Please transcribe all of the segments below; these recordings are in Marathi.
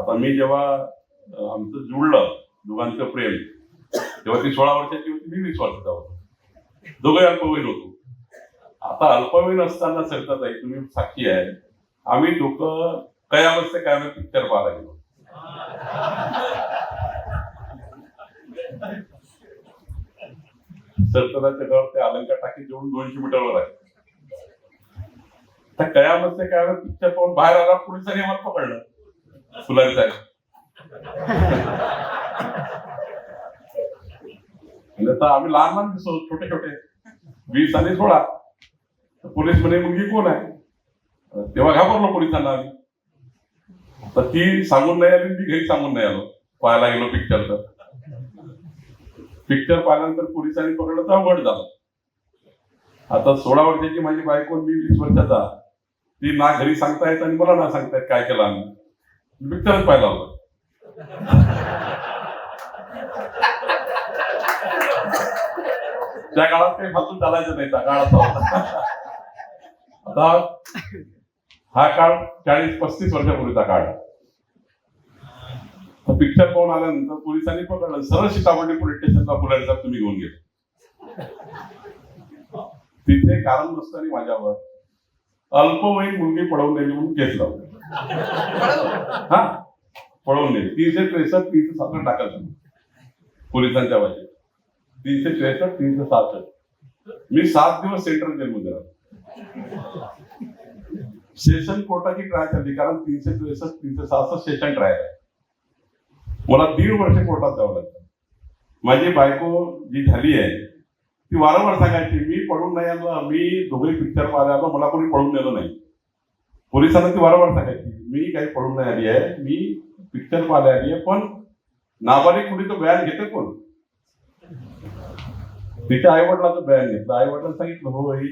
आता मी जेव्हा आमचं जुळलं दोघांचं प्रेम तेव्हा ती 16 वर्षाची होती, मी 20 वर्षाचा होतो. दोघे अल्पवयीन होतो. आता अल्पवयीन असताना सरिताताई तुम्ही साक्षी आहे, आम्ही दोघं कयामत से कयामत पिक्चर पाहायला गेलो. सरिताताईच्या घर ते अलंकार टाकी जेवढून 200 मीटरवर आहे. त्या कयामत से कयामत पिक्चर पाहून बाहेर आला, पोलिसांनी आम्हाला पकडलं. फुलारी साहेब तर आम्ही लहान लहान दिसतो, छोटे छोटे 20 आणि 16. पोलीस म्हणे मुलगी कोण आहे? तेव्हा घाबरलो पोलिसांना आम्ही. तर ती सांगून नाही आली, मी घरी सांगून नाही आलो. पाहायला गेलो पिक्चर. तर पिक्चर पाहिल्यानंतर पोलिसांनी पकडलं तर अवघड झालं. आता 16 वर्षाची माझी बायको, मी 20 वर्षाचा. ती ना घरी सांगता येत आणि मला ना सांगता येत काय केलं आम्ही. पिक्चरच पाहिला होता. त्या काळात काही फालतू चालायचं नाही, त्या काळात होता. आता हा काळ 40-35 वर्षापूर्वीचा काळ. पिक्चर पाहून आल्यानंतर पोलिसांनी पकडलं. सरळ सीताबर्डी पोलीस स्टेशनला बोलायला तुम्ही घेऊन गेले. तिथे कारण नसताना माझ्यावर अल्पवयीन मुलगी पळवून नेली म्हणून केस लावली. हा, पळवून नेली. 363, 367 टाकायचं पोलिसांच्या वाजेत. 363, 367. मी 7 दिवस सेंट्रल जेलमध्ये राहिलो. सेशन कोर्टाची ट्राय झाली, कारण 363, 367 सेशन ट्रायल आहे. मला 1.5 वर्ष कोर्टात जावं लागतं. माझी बायको जी झाली आहे ती वारंवार सांगायची, मी पळून नाही आलो, मी दोघे पिक्चर पाहायला आलो, मला कोणी पळून नेलं नाही. पोलिसांना ती वारंवार सांगायची, मी काही पळून नाही आली आहे, मी पिक्चर पाहायला आली आहे. पण नाबालिक मुलीचं बयान घेते कोण? तिच्या आई वडिलांचं बयान घेतलं. आई वडिलांनी सांगितलं हो ही.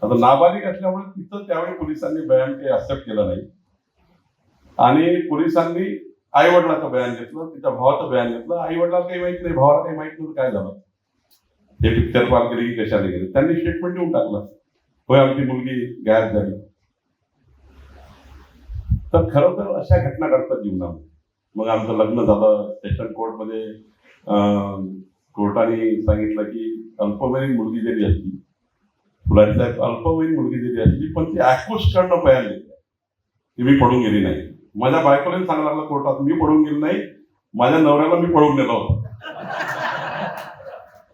आता नाबालिक असल्यामुळे तिचं त्यावेळी पोलिसांनी बयान काही एक्सेप्ट केलं नाही. आणि पोलिसांनी आई वडिलांचं बयान घेतलं, तिच्या भावाचं बयान घेतलं. आई वडिलांना काही माहित नाही, भावाला काही माहित नव्हतं काय झालं, हे पिक्चर पाहायला गेली की कशाला गेली. त्यांनी स्टेटमेंट देऊन टाकलं, होय आमची मुलगी गायब झाली. तर खरं तर अशा घटना घडतात जीवनामध्ये. मग आमचं लग्न झालं. सेशन कोर्टमध्ये कोर्टाने सांगितलं की अल्पवयीन मुलगी जरी असली, फुलारी साहेब, अल्पवयीन मुलगी जरी असली पण ती ऍक्युज करणं बयान घेतलं की मी पळून गेली नाही. माझ्या बायकोने सांगायला लागलं कोर्टात, मी पळून गेली नाही, माझ्या नवऱ्याला मी पळून नेलं होतं.